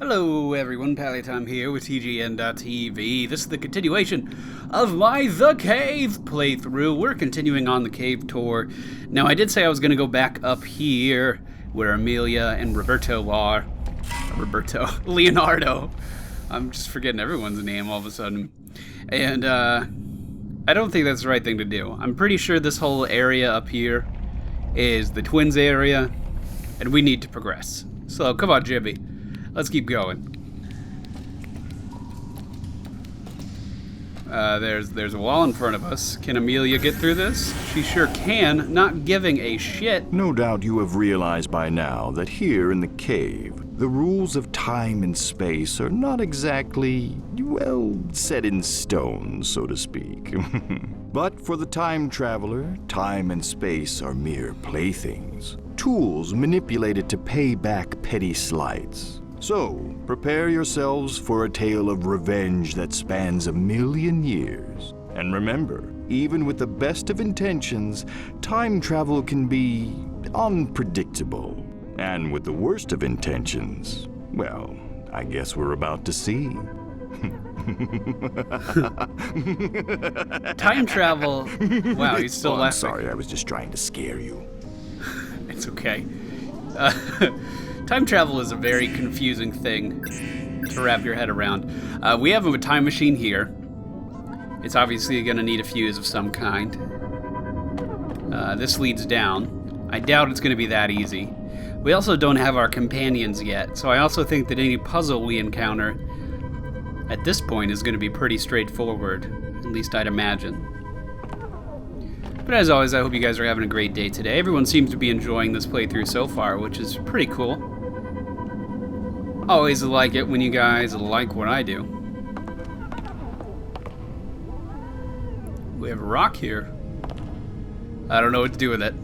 Hello everyone, Pallytime here with TGN.TV. This is the continuation of my The Cave playthrough. We're continuing on the cave tour. Now I did say I was going to go back up here where Amelia and Roberto are. Leonardo. I'm just forgetting everyone's name all of a sudden. And I don't think that's the right thing to do. I'm pretty sure this whole area up here is the twins area and we need to progress. So come on, Jimmy. Let's keep going. There's a wall in front of us. Can Amelia get through this? She sure can, not giving a shit. No doubt you have realized by now that here in the cave, the rules of time and space are not exactly, well, set in stone, so to speak. But for the time traveler, time and space are mere playthings. Tools manipulated to pay back petty slights. So, prepare yourselves for a tale of revenge that spans 1,000,000 years. And remember, even with the best of intentions, time travel can be unpredictable. And with the worst of intentions, well, I guess we're about to see. Time travel. Wow, he's still laughing. I'm sorry, I was just trying to scare you. It's okay. Time travel is a very confusing thing to wrap your head around. We have a time machine here. It's obviously going to need a fuse of some kind. This leads down. I doubt it's going to be that easy. We also don't have our companions yet, so I also think that any puzzle we encounter at this point is going to be pretty straightforward. At least I'd imagine. But as always, I hope you guys are having a great day today. Everyone seems to be enjoying this playthrough so far, which is pretty cool. Always like it when you guys like what I do. We have a rock here. I don't know what to do with it.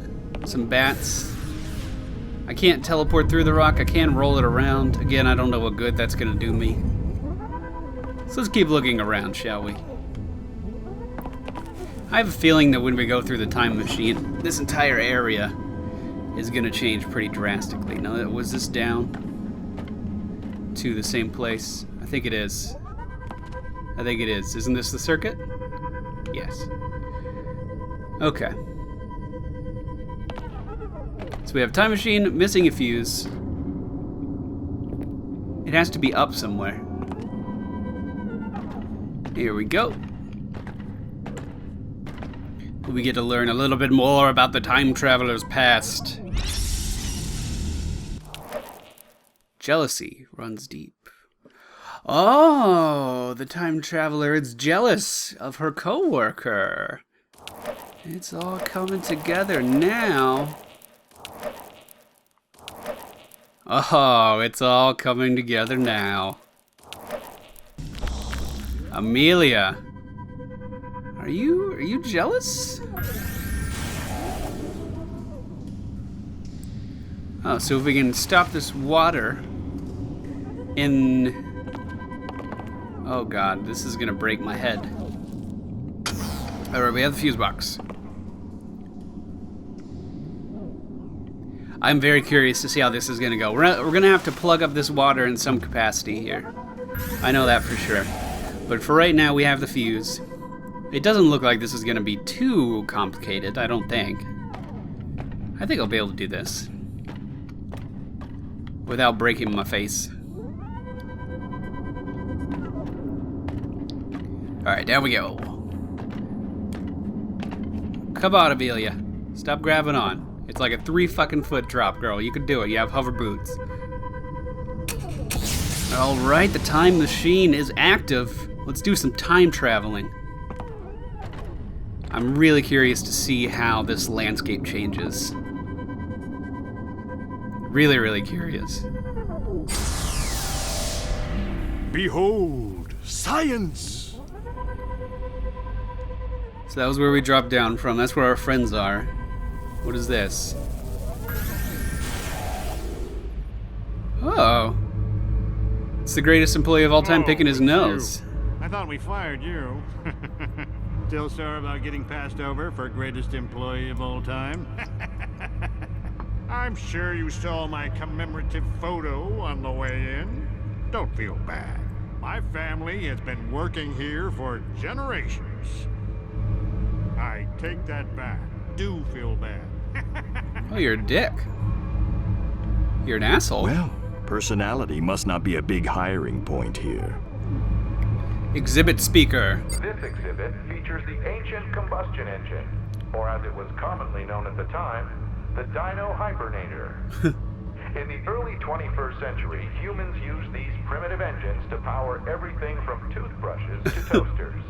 Some bats. I can't teleport through the rock. I can roll it around. Again, I don't know what good that's going to do me. So let's keep looking around, shall we? I have a feeling that when we go through the time machine, this entire area is going to change pretty drastically. Now, was this down to the same place? I think it is. I think it is. Isn't this the circuit? Yes. Okay. So we have time machine, missing a fuse. It has to be up somewhere. Here we go. We get to learn a little bit more about the time traveler's past. Jealousy runs deep. Oh, the time traveler is jealous of her co-worker. It's all coming together now. Oh, it's all coming together now. Amelia. Are you jealous? Oh, so if we can stop this water in... Oh god, this is gonna break my head. Alright, we have the fuse box. I'm very curious to see how this is gonna go. We're gonna have to plug up this water in some capacity here. I know that for sure. But for right now, we have the fuse. It doesn't look like this is going to be too complicated, I don't think. I think I'll be able to do this without breaking my face. Alright, there we go. Come on, Amelia. Stop grabbing on. It's like a 3-fucking-foot drop, girl. You can do it. You have hover boots. Alright, the time machine is active. Let's do some time traveling. I'm really curious to see how this landscape changes. Really, really curious. Behold, science! So that was where we dropped down from. That's where our friends are. What is this? Oh. It's the greatest employee of all time picking his nose. I thought we fired you. Still sore about getting passed over for greatest employee of all time? I'm sure you saw my commemorative photo on the way in. Don't feel bad. My family has been working here for generations. I take that back. Do feel bad. Oh, you're a dick. You're an asshole. Well, personality must not be a big hiring point here. Exhibit speaker. This exhibit features the ancient combustion engine, or as it was commonly known at the time, the Dino Hibernator. In the early 21st century, humans used these primitive engines to power everything from toothbrushes to toasters,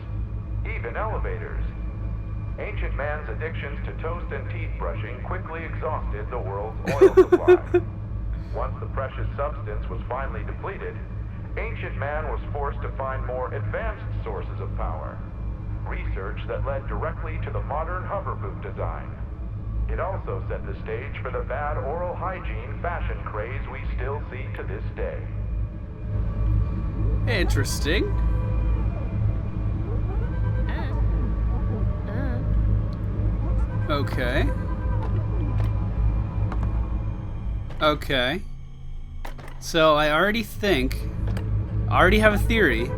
even elevators. Ancient man's addictions to toast and teeth brushing quickly exhausted the world's oil supply. Once the precious substance was finally depleted, ancient man was forced to find more advanced sources of power. Research that led directly to the modern hover boot design. It also set the stage for the bad oral hygiene fashion craze we still see to this day. Interesting. Okay. Okay. So I already have a theory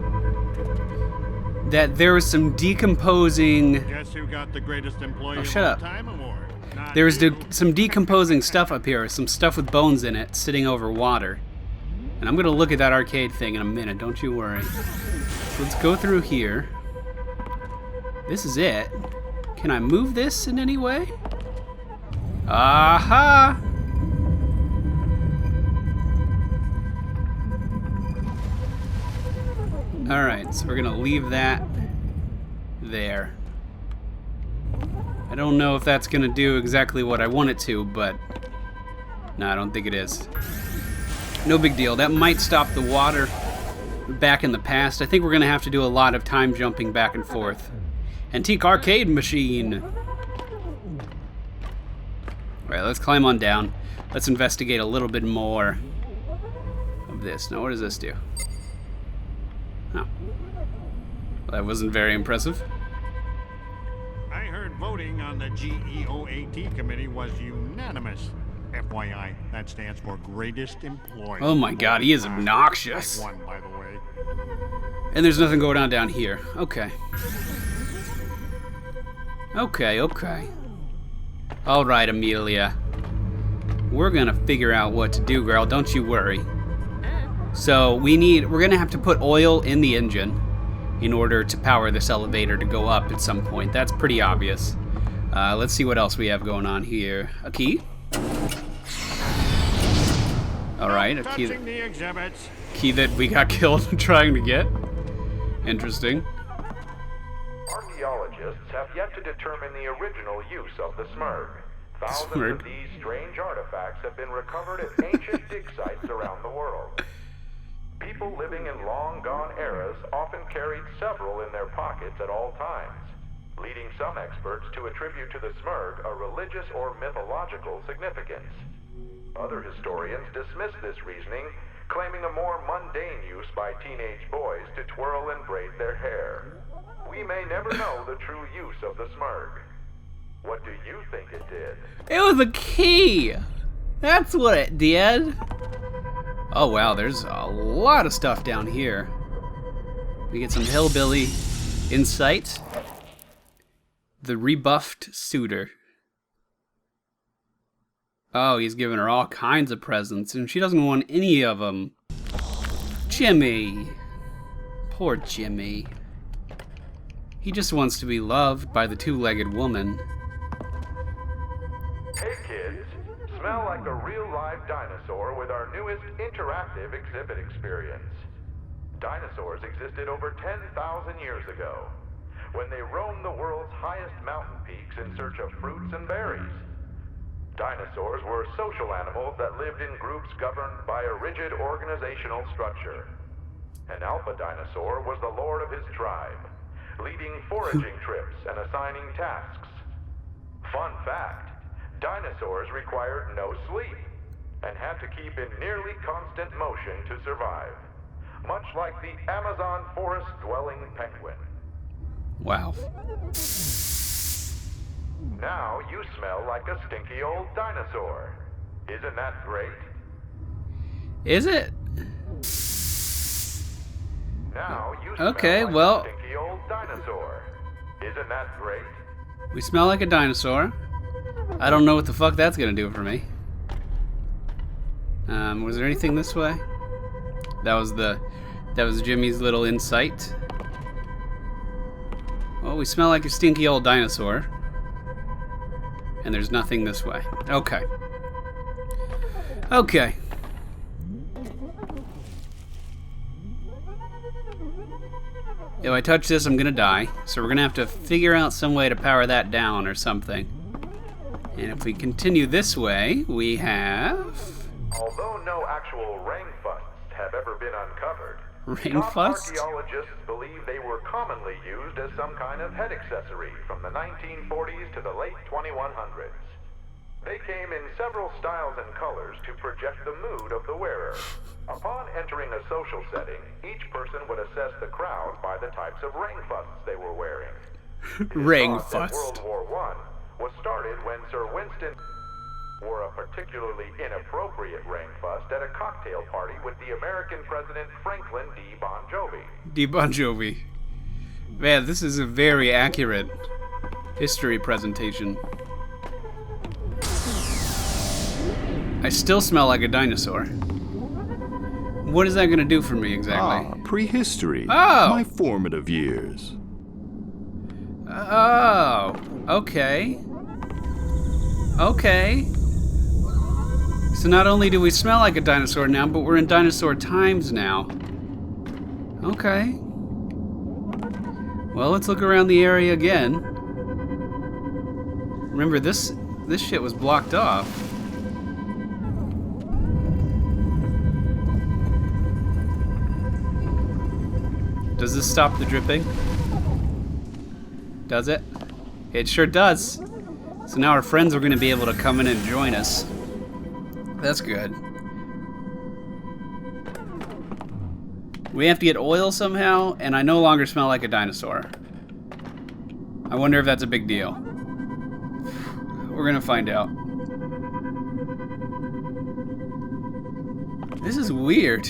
that there was some decomposing. Guess who got the greatest employee shut of all up. time award? Not There was you. some decomposing stuff up here, some stuff with bones in it sitting over water. And I'm gonna look at that arcade thing in a minute, don't you worry. So let's go through here. This is it. Can I move this in any way? Aha! Alright, so we're gonna leave that there. I don't know if that's gonna do exactly what I want it to, but no, I don't think it is. No big deal. That might stop the water back in the past. I think we're gonna have to do a lot of time jumping back and forth. Antique arcade machine. Alright, let's climb on down. Let's investigate a little bit more of this. Now, what does this do? Oh. Well, that wasn't very impressive. I heard voting on the GEOAT committee was unanimous. FYI, that stands for Greatest Employee. Oh my god, he is obnoxious. I won, by the way. And there's nothing going on down here. Okay. Okay. Alright, Amelia. We're gonna figure out what to do, girl. Don't you worry. So, we're gonna have to put oil in the engine in order to power this elevator to go up at some point. That's pretty obvious. Let's see what else we have going on here. A key? Alright, a key. Touching the exhibits. Key that we got killed trying to get. Interesting. Archaeologists have yet to determine the original use of the Smurg. Thousands of these strange artifacts have been recovered at ancient dig sites around the world. People living in long-gone eras often carried several in their pockets at all times, leading some experts to attribute to the Smurg a religious or mythological significance. Other historians dismiss this reasoning, claiming a more mundane use by teenage boys to twirl and braid their hair. We may never know the true use of the Smurg. What do you think it did? It was a key! That's what it did! Oh wow, there's a lot of stuff down here. We get some hillbilly insight. The rebuffed suitor. Oh, he's giving her all kinds of presents, and she doesn't want any of them. Jimmy. Poor Jimmy. He just wants to be loved by the two-legged woman. Hey kids, smell like a real live dinosaur with our newest interactive exhibit experience. Dinosaurs existed over 10,000 years ago, when they roamed the world's highest mountain peaks in search of fruits and berries. Dinosaurs were social animals that lived in groups governed by a rigid organizational structure. An alpha dinosaur was the lord of his tribe, leading foraging trips and assigning tasks. Fun fact, dinosaurs required no sleep and had to keep in nearly constant motion to survive, much like the Amazon forest-dwelling penguin. Wow. Now you smell like a stinky old dinosaur. Isn't that great? Is it? Now you Okay, smell like well- a stinky old dinosaur. Isn't that great? We smell like a dinosaur. I don't know what the fuck that's gonna do for me. Was there anything this way? That was Jimmy's little insight. Well, we smell like a stinky old dinosaur. And there's nothing this way. Okay. Okay. If I touch this, I'm gonna die. So we're gonna have to figure out some way to power that down or something. And if we continue this way, we have... Although no actual ringfusts have ever been uncovered, Ringfusts? archaeologists believe they were commonly used as some kind of head accessory from the 1940s to the late 2100s. They came in several styles and colors to project the mood of the wearer. Upon entering a social setting, each person would assess the crowd by the types of ringfusts they were wearing. Ringfust. World War I was started when Sir Winston wore a particularly inappropriate ringfust at a cocktail party with the American President Franklin D. Bon Jovi. D. Bon Jovi. Man, this is a very accurate history presentation. I still smell like a dinosaur. What is that gonna do for me exactly? Prehistory. Oh! My formative years. Oh, okay. Okay. So not only do we smell like a dinosaur now, but we're in dinosaur times now. Okay. Well, let's look around the area again. Remember, this shit was blocked off. Does this stop the dripping? Does it? It sure does. So now our friends are going to be able to come in and join us. That's good. We have to get oil somehow, and I no longer smell like a dinosaur. I wonder if that's a big deal. We're going to find out. This is weird.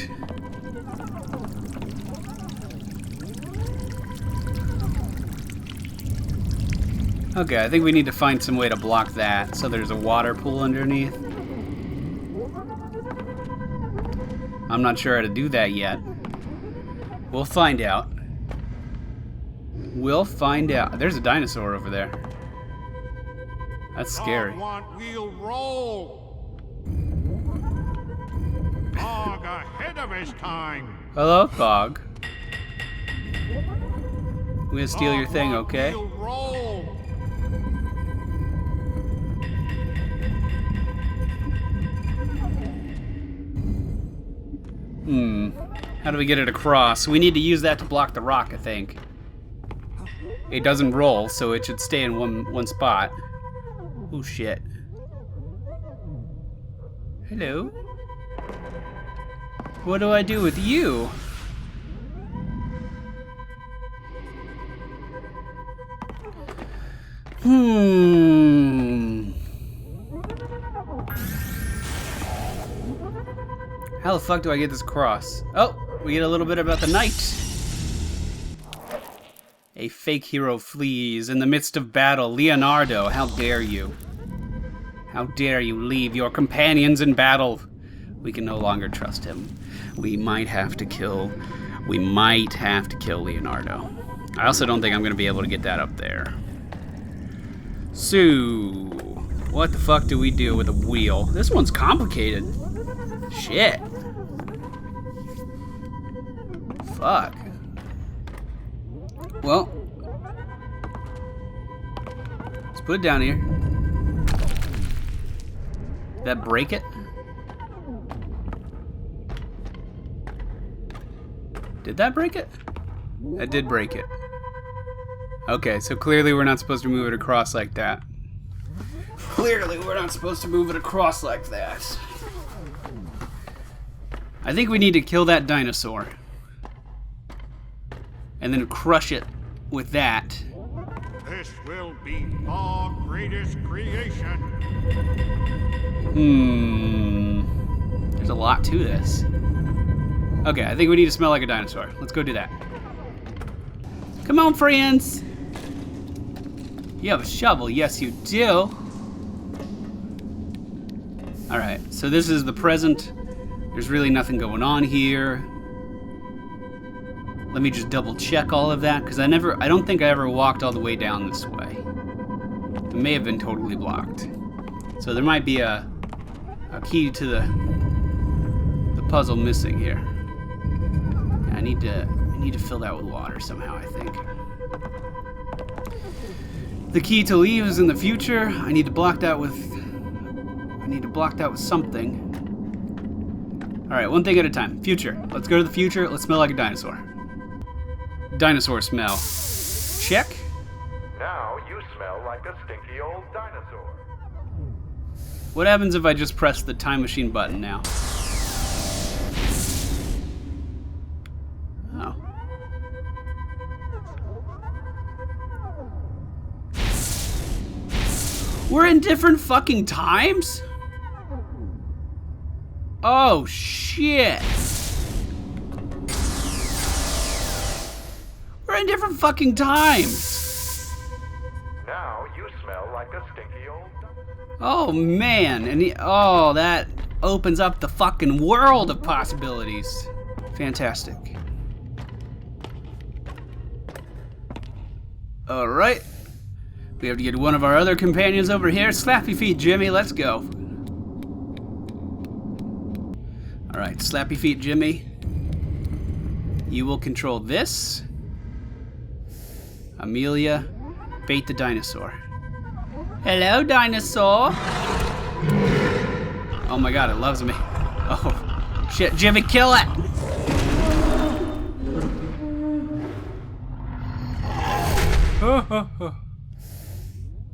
Okay, I think we need to find some way to block that so there's a water pool underneath. I'm not sure how to do that yet. We'll find out. We'll find out. There's a dinosaur over there. That's scary. Dog want wheel roll. Dog ahead of his time. Hello, Fog. I'm gonna steal your thing, Dog want okay? wheel roll. How do we get it across? We need to use that to block the rock, I think. It doesn't roll, so it should stay in one spot. Oh shit. Hello? What do I do with you? How the fuck do I get this across? Oh, we get a little bit about the knight. A fake hero flees in the midst of battle. Leonardo, how dare you? How dare you leave your companions in battle? We can no longer trust him. We might have to kill Leonardo. I also don't think I'm gonna be able to get that up there. So, what the fuck do we do with a wheel? This one's complicated. Shit. Fuck. Well, let's put it down here. Did that break it? Did that break it? That did break it. Okay, so clearly we're not supposed to move it across like that. Clearly we're not supposed to move it across like that. I think we need to kill that dinosaur. And then crush it with that. This will be our greatest creation. There's a lot to this. Okay, I think we need to smell like a dinosaur. Let's go do that. Come on, friends. You have a shovel. Yes, you do. Alright, so this is the present. There's really nothing going on here. Let me just double check all of that, because I don't think I ever walked all the way down this way. It may have been totally blocked. So there might be a key to the puzzle missing here. I need to fill that with water somehow, I think. The key to leave is in the future. I need to block that with something. Alright, one thing at a time. Future. Let's go to the future. Let's smell like a dinosaur. Dinosaur smell. Check. Now you smell like a stinky old dinosaur. What happens if I just press the time machine button now? Oh. We're in different fucking times? Oh, shit. We're in different fucking times. Now you smell like a stinky old dinosaur. Oh, man. And that opens up the fucking world of possibilities. Fantastic. Alright. We have to get one of our other companions over here. Slappy feet, Jimmy. Let's go. Alright, Slappy feet, Jimmy. You will control this. Amelia, bait the dinosaur. Hello, dinosaur. Oh my god, it loves me. Oh, shit, Jimmy, kill it!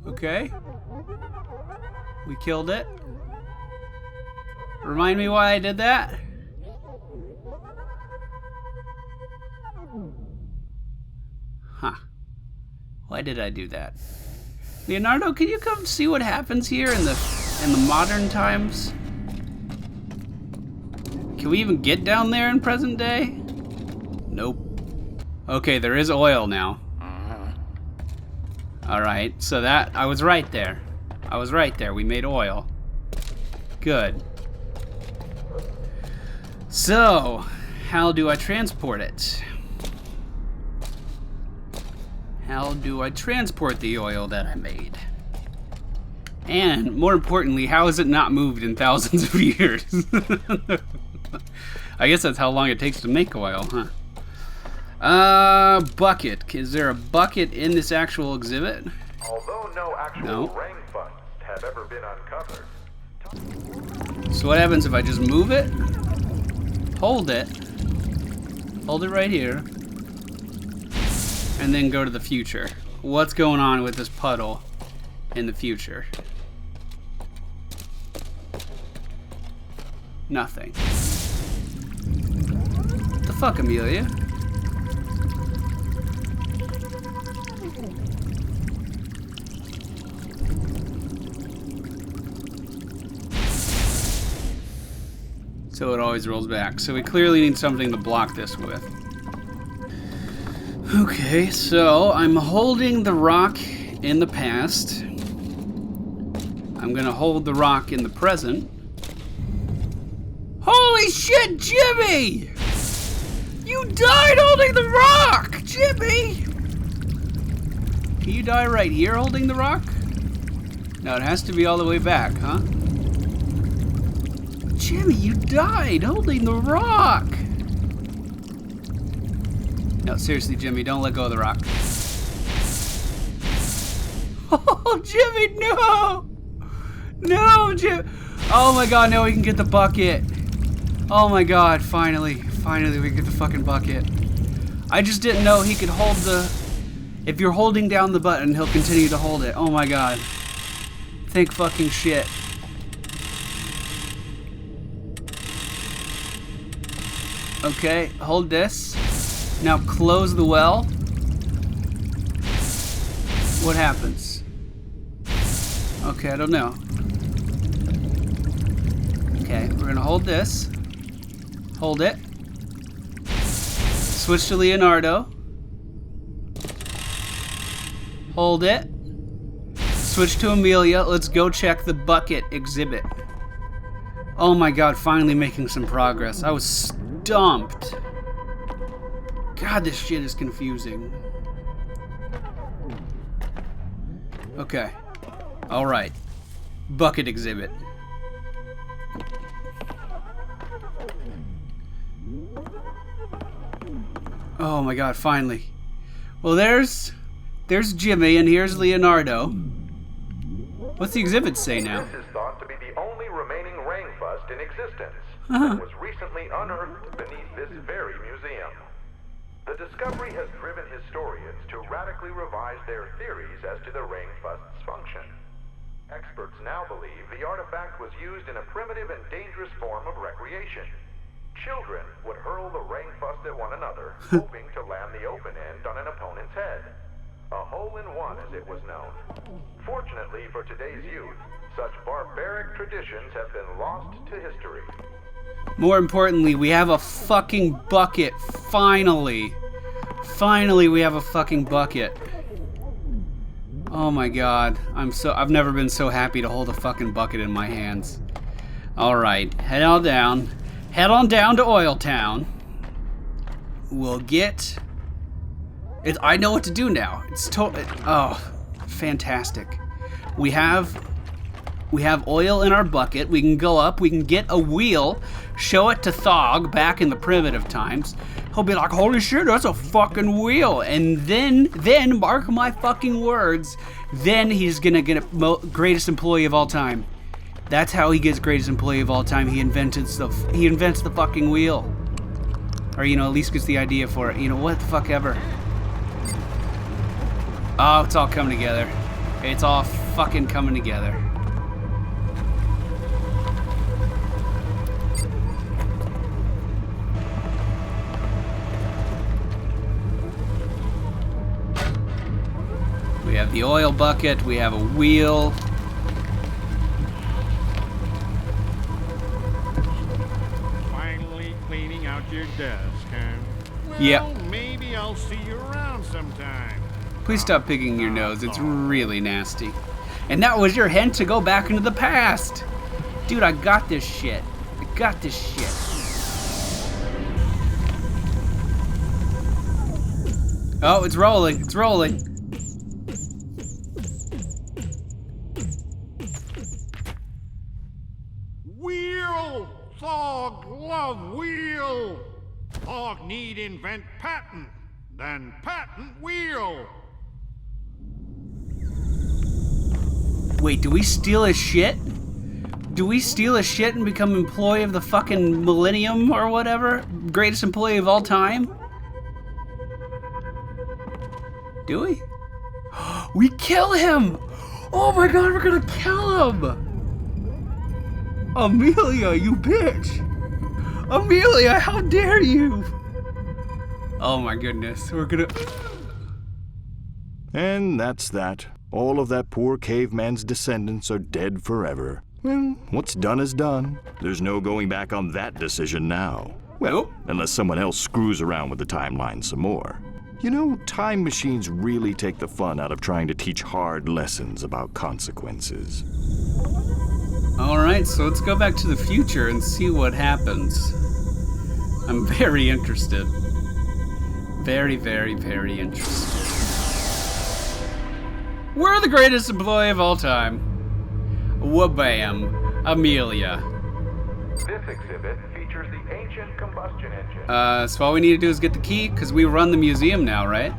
Okay. We killed it. Remind me why I did that? Huh. Why did I do that? Leonardo, can you come see what happens here in the modern times? Can we even get down there in present day? Nope. Okay, there is oil now. Alright, so that, I was right there. I was right there, we made oil. Good. So, how do I transport it? How do I transport the oil that I made? And, more importantly, how is it not moved in thousands of years? I guess that's how long it takes to make oil, huh? Bucket. Is there a bucket in this actual exhibit? Although no actual rain funds have ever been uncovered. So what happens if I just move it? Hold it right here, and then go to the future. What's going on with this puddle in the future? Nothing. What the fuck, Amelia? So it always rolls back. So we clearly need something to block this with. Okay, so I'm holding the rock in the past. I'm gonna hold the rock in the present. Holy shit, Jimmy! You died holding the rock, Jimmy! Can you die right here holding the rock? No, it has to be all the way back, huh? Jimmy, you died holding the rock! No, seriously, Jimmy, don't let go of the rock. Oh, Jimmy, no! No, Jimmy! Oh my god, now we can get the bucket. Oh my god, finally. Finally, we get the fucking bucket. I just didn't know he could hold the... If you're holding down the button, he'll continue to hold it. Oh my god. Think fucking shit. Okay, hold this. Now close the well. What happens? Okay, I don't know. Okay, we're gonna hold this. Hold it. Switch to Leonardo. Hold it. Switch to Amelia. Let's go check the bucket exhibit. Oh my god, finally making some progress. I was stumped. God, this shit is confusing. Okay. Alright. Bucket exhibit. Oh my god, finally. Well, there's Jimmy, and here's Leonardo. What's the exhibit say now? This is thought to be the only remaining ring bust in existence. It was recently unearthed beneath this very museum. The discovery has driven historians to radically revise their theories as to the ring bust's function. Experts now believe the artifact was used in a primitive and dangerous form of recreation. Children would hurl the ring bust at one another, hoping to land the open end on an opponent's head. A hole-in-one, as it was known. Fortunately for today's youth, such barbaric traditions have been lost to history. More importantly, we have a fucking bucket. Finally. Finally, we have a fucking bucket. Oh my god. I've never been so happy to hold a fucking bucket in my hands. Alright, head on down. Head on down to Oil Town. We'll get... I know what to do now. It's oh, fantastic. We have oil in our bucket. We can go up. We can get a wheel. Show it to Thog back in the primitive times. He'll be like, holy shit, that's a fucking wheel. And then, mark my fucking words, then he's gonna get greatest employee of all time. That's how he gets greatest employee of all time. He invents the fucking wheel. Or, you know, at least gets the idea for it. You know, what the fuck ever. Oh, it's all coming together. It's all fucking coming together. We have the oil bucket, we have a wheel. Finally cleaning out your desk, huh? Well, Yep. maybe I'll see you around sometime. Please stop picking your nose, it's really nasty. And that was your hint to go back into the past. Dude, I got this shit. I got this shit. Oh, it's rolling, it's rolling. Wheel! Thog love wheel! Thog need invent patent, then patent wheel! Wait, do we steal his shit? Do we steal his shit and become employee of the fucking millennium or whatever? Greatest employee of all time? Do we? We kill him! Oh my god, we're gonna kill him! Amelia, you bitch! Amelia, how dare you! Oh my goodness, we're gonna... And that's that. All of that poor caveman's descendants are dead forever. Well, what's done is done. There's no going back on that decision now. Well, unless someone else screws around with the timeline some more. You know, time machines really take the fun out of trying to teach hard lessons about consequences. Alright, so let's go back to the future and see what happens. I'm very interested. Very, very, very interested. We're the greatest employee of all time. Wabam. Amelia. This exhibit features the ancient combustion engine. So all we need to do is get the key, because we run the museum now, right?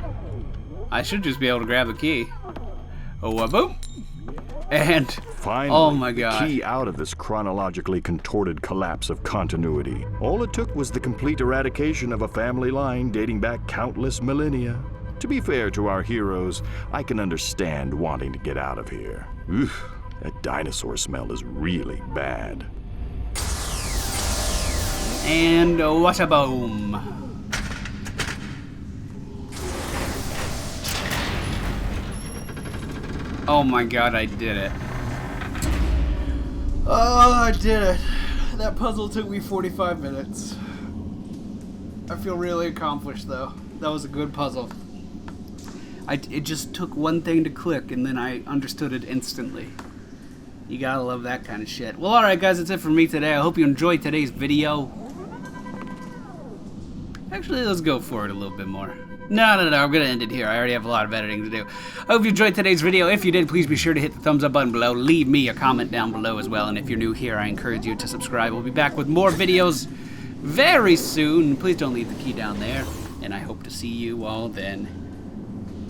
I should just be able to grab the key. Oh, boom. And, Finally, oh my god. the key out of this chronologically contorted collapse of continuity. All it took was the complete eradication of a family line dating back countless millennia. To be fair to our heroes, I can understand wanting to get out of here. Oof, that dinosaur smell is really bad. And what a boom. Oh my god, I did it. Oh, I did it. That puzzle took me 45 minutes. I feel really accomplished, though. That was a good puzzle. It just took one thing to click, and then I understood it instantly. You gotta love that kind of shit. Well, alright, guys, that's it for me today. I hope you enjoyed today's video. Actually, let's go for it a little bit more. No, I'm gonna end it here. I already have a lot of editing to do. I hope you enjoyed today's video. If you did, please be sure to hit the thumbs up button below. Leave me a comment down below as well. And if you're new here, I encourage you to subscribe. We'll be back with more videos very soon. Please don't leave the key down there. And I hope to see you all then.